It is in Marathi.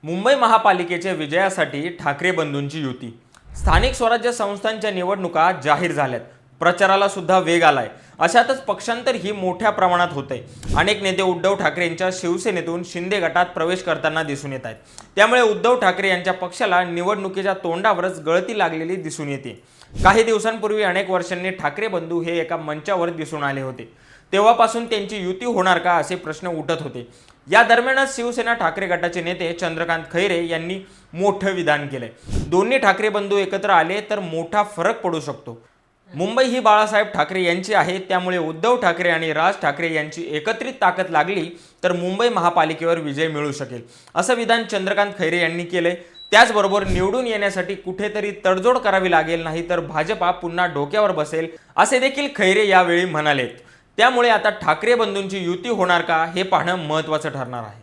मुंबई महापालिकेच्या विजयासाठी ठाकरे बंधूंची युती। स्थानिक स्वराज्य संस्थांच्या निवडणुका जाहीर झाल्यात, प्रचाराला सुद्धा वेग आलाय। अशातच पक्षांतर ही मोठ्या प्रमाणात होतंय। अनेक नेते उद्धव ठाकरे यांच्या शिवसेनेतून शिंदे गटात प्रवेश करताना दिसून येत आहेत। त्यामुळे उद्धव ठाकरे यांच्या पक्षाला निवडणुकीच्या तोंडावरच गळती लागलेली दिसून येते। काही दिवसांपूर्वी अनेक वर्षांनी ठाकरे बंधू हे एका मंचावर दिसून आले होते। तेव्हापासून त्यांची युती होणार का असे प्रश्न उठत होते। या दरम्यानच शिवसेना ठाकरे गटाचे नेते चंद्रकांत खैरे यांनी मोठं विधान केले। दोन्ही ठाकरे बंधू एकत्र आले तर मोठा फरक पडू शकतो। मुंबई ही बाळासाहेब ठाकरे यांची आहे, त्यामुळे उद्धव ठाकरे आणि राज ठाकरे यांची एकत्रित ताकद लागली तर मुंबई महापालिकेवर विजय मिळू शकेल, असं विधान चंद्रकांत खैरे यांनी केले। त्याचबरोबर निवडून येण्यासाठी कुठेतरी तडजोड करावी लागेल, नाही तर भाजपा पुन्हा डोक्यावर बसेल, असे देखील खैरे यावेळी म्हणालेत। त्यामुळे आता ठाकरे बंधूंची युती होणार का हे पाहणं महत्त्वाचं ठरणार आहे।